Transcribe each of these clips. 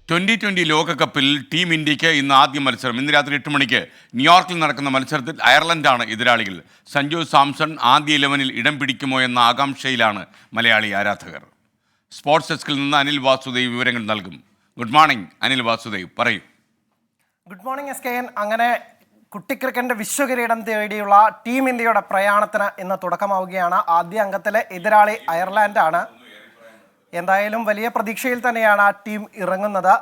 2020 ലോകകപ്പിൽ ടീം ഇന്ത്യക്ക് ഇന്ന് ആദ്യ മത്സരം. ഇന്ന് രാത്രി 8 മണിക്ക് ന്യൂയോർക്കിൽ നടക്കുന്ന മത്സരത്തിൽ അയർലൻഡാണ് എതിരാളികൾ. സഞ്ജു സാംസൺ ആദ്യ 11-ൽ ഇടം പിടിക്കുമോ എന്ന ആകാംക്ഷയിലാണ് മലയാളി ആരാധകർ. സ്പോർട്സ് ഡെസ്കിൽ നിന്ന് അനിൽ വാസുദേവ് വിവരങ്ങൾ നൽകും. ഗുഡ് മോർണിംഗ് അനിൽ വാസുദേവ്, പറയൂ. Good morning SKN. അങ്ങനെ കുട്ടിക്രിക്കറ്റിന്റെ വിശ്വകിരീടം തേടിയുള്ള ടീം ഇന്ത്യയുടെ പ്രയാണത്തിന് ഇന്ന് തുടക്കമാവുകയാണ്. ആദ്യ അംഗത്തിലെ എതിരാളി അയർലാൻഡാണ്. എന്തായാലും വലിയ പ്രതീക്ഷയിൽ തന്നെയാണ് ആ ടീം ഇറങ്ങുന്നത്.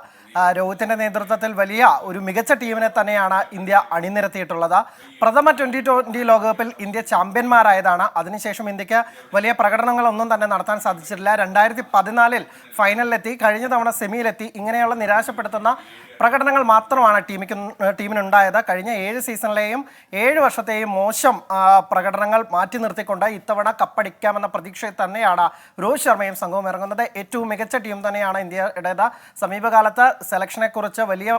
രോഹിത്തിന്റെ നേതൃത്വത്തിൽ വലിയ ഒരു മികച്ച ടീമിനെ തന്നെയാണ് ഇന്ത്യ അണിനിരത്തിയിട്ടുള്ളത്. പ്രഥമ 2020 ലോകകപ്പിൽ ഇന്ത്യ ചാമ്പ്യന്മാരായതാണ്. അതിനുശേഷം ഇന്ത്യക്ക് വലിയ പ്രകടനങ്ങളൊന്നും തന്നെ നടത്താൻ സാധിച്ചിട്ടില്ല. 2014 ഫൈനലിലെത്തി, കഴിഞ്ഞ തവണ സെമിയിലെത്തി. ഇങ്ങനെയുള്ള നിരാശപ്പെടുത്തുന്ന പ്രകടനങ്ങൾ മാത്രമാണ് ടീമിനുണ്ടായത്. കഴിഞ്ഞ 7 സീസണിലെയും 7 വർഷത്തെയും മോശം പ്രകടനങ്ങൾ മാറ്റി നിർത്തിക്കൊണ്ട് ഇത്തവണ കപ്പടിക്കാമെന്ന പ്രതീക്ഷയിൽ തന്നെയാണ് രോഹിത് ശർമ്മയും സംഘവും ഇറങ്ങുന്നത്. ഏറ്റവും മികച്ച ടീം തന്നെയാണ് ഇന്ത്യയുടേത്. സമീപകാലത്ത് സെലക്ഷനെ കുറിച്ച് വലിയ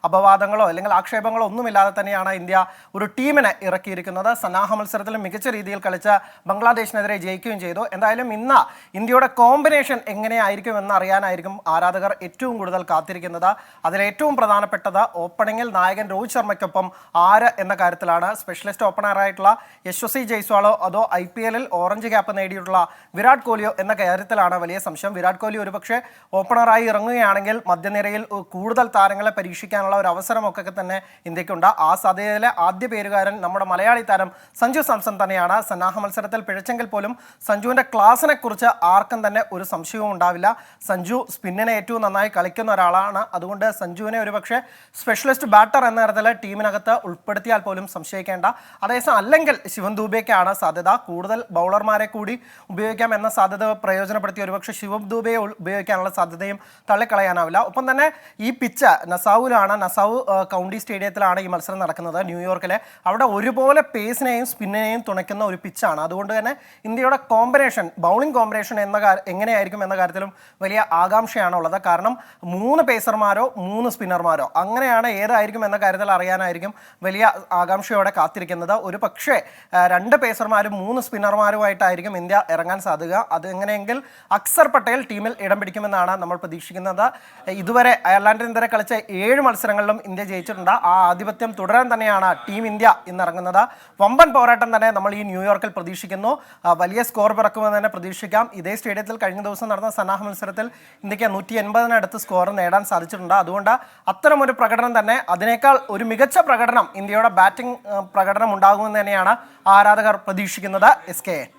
അപവാദങ്ങളോ അല്ലെങ്കിൽ ആക്ഷേപങ്ങളോ ഒന്നുമില്ലാതെ തന്നെയാണ് ഇന്ത്യ ഒരു ടീമിനെ ഇറക്കിയിരിക്കുന്നത്. സന്നാഹ മത്സരത്തിലും മികച്ച രീതിയിൽ കളിച്ച് ബംഗ്ലാദേശിനെതിരെ ജയിക്കുകയും ചെയ്തു. എന്തായാലും ഇന്ന് ഇന്ത്യയുടെ കോമ്പിനേഷൻ എങ്ങനെയായിരിക്കും എന്ന് അറിയാനായിരിക്കും ആരാധകർ ഏറ്റവും കൂടുതൽ കാത്തിരിക്കുന്നത്. അതിലേറ്റവും പ്രധാനപ്പെട്ടത് ഓപ്പണിങ്ങിൽ നായകൻ രോഹിത് ശർമ്മയ്ക്കൊപ്പം ആര് എന്ന കാര്യത്തിലാണ്. സ്പെഷ്യലിസ്റ്റ് ഓപ്പണറായിട്ടുള്ള യശസ്വി ജയ്സ്വാളോ അതോ IPL-ൽ ഓറഞ്ച് ക്യാപ്പ് നേടിയിട്ടുള്ള വിരാട് കോഹ്ലിയോ എന്ന കാര്യത്തിലാണ് വലിയ സംശയം. വിരാട് കോഹ്ലി ഒരുപക്ഷെ ഓപ്പണറായി ഇറങ്ങുകയാണെങ്കിൽ മധ്യനിരയിൽ കൂടുതൽ താരങ്ങളെ പരീക്ഷിക്കാനുള്ള ഒരു അവസരമൊക്കെ തന്നെ ഇന്ത്യക്കുണ്ട്. ആ സാധ്യതയിലെ ആദ്യ പേരുകാരൻ നമ്മുടെ മലയാളി താരം സഞ്ജു സാംസൺ തന്നെയാണ്. സന്നാഹ മത്സരത്തിൽ പിഴച്ചെങ്കിൽ പോലും സഞ്ജുവിൻ്റെ ക്ലാസിനെ കുറിച്ച് ആർക്കും തന്നെ ഒരു സംശയവും ഉണ്ടാവില്ല. സഞ്ജു സ്പിന്നിനെ ഏറ്റവും നന്നായി കളിക്കുന്ന ഒരാളാണ്. അതുകൊണ്ട് സഞ്ജുവിനെ ഒരുപക്ഷെ സ്പെഷ്യലിസ്റ്റ് ബാറ്റർ എന്ന തരത്തിൽ ടീമിനകത്ത് ഉൾപ്പെടുത്തിയാൽ പോലും സംശയിക്കേണ്ട. അതേസമയം അല്ലെങ്കിൽ ശിവൻ ദൂബെക്കാണ് സാധ്യത. കൂടുതൽ ബൗളർമാരെ കൂടി ഉപയോഗിക്കാം എന്ന സാധ്യത പ്രയോജനപ്പെടുത്തി ഒരുപക്ഷെ ശിവം ദൂബെയെ ഉപയോഗിക്കാനുള്ള സാധ്യതയും തള്ളിക്കളയാനാവില്ല. ഒപ്പം തന്നെ ഈ പിച്ച് നസാവു കൗണ്ടി സ്റ്റേഡിയത്തിലാണ് ഈ മത്സരം നടക്കുന്നത്, ന്യൂയോർക്കിലെ. അവിടെ ഒരുപോലെ പേസിനെയും സ്പിന്നിനെയും തുണയ്ക്കുന്ന ഒരു പിച്ചാണ്. അതുകൊണ്ട് തന്നെ ഇന്ത്യയുടെ കോമ്പിനേഷൻ, ബൗളിംഗ് കോമ്പിനേഷൻ എങ്ങനെയായിരിക്കും എന്ന കാര്യത്തിലും വലിയ ആകാംക്ഷയാണുള്ളത്. കാരണം 3 പേസർമാരോ 3 സ്പിന്നർമാരോ അങ്ങനെയാണ് ഏതായിരിക്കും എന്ന കാര്യത്തിൽ അറിയാനായിരിക്കും വലിയ ആകാംക്ഷയോടെ കാത്തിരിക്കുന്നത്. ഒരു പക്ഷേ 2 പേസർമാരും 3 സ്പിന്നർമാരുമായിട്ടായിരിക്കും ഇന്ത്യ ഇറങ്ങാൻ സാധ്യത. അതെങ്ങനെയെങ്കിൽ അക്സർ പട്ടേൽ ടീമിൽ ഇടം പിടിക്കുമെന്നാണ് നമ്മൾ പ്രതീക്ഷിക്കുന്നത്. ഇതുവരെ അയർലാൻഡിനെതിരെ കളിച്ച 7 മത്സരങ്ങളിലും ഇന്ത്യ ജയിച്ചിട്ടുണ്ട്. ആ ആധിപത്യം തുടരാൻ തന്നെയാണ് ടീം ഇന്ത്യ ഇന്നിറങ്ങുന്നത്. വമ്പൻ പോരാട്ടം തന്നെ നമ്മൾ ഈ ന്യൂയോർക്കിൽ പ്രതീക്ഷിക്കുന്നു. വലിയ സ്കോർ പിറക്കുമെന്ന് തന്നെ പ്രതീക്ഷിക്കാം. ഇതേ സ്റ്റേഡിയത്തിൽ കഴിഞ്ഞ ദിവസം നടന്ന സന്നാഹ മത്സരത്തിൽ ഇന്ത്യക്ക് 180-നടുത്ത് സ്കോർ നേടാൻ സാധിച്ചിട്ടുണ്ട്. അതുകൊണ്ട് അത്തരമൊരു പ്രകടനം തന്നെ, അതിനേക്കാൾ ഒരു മികച്ച പ്രകടനം ഇന്ത്യയുടെ ബാറ്റിംഗ് പ്രകടനം ഉണ്ടാകുമെന്ന് തന്നെയാണ് ആരാധകർ പ്രതീക്ഷിക്കുന്നത്. SKN.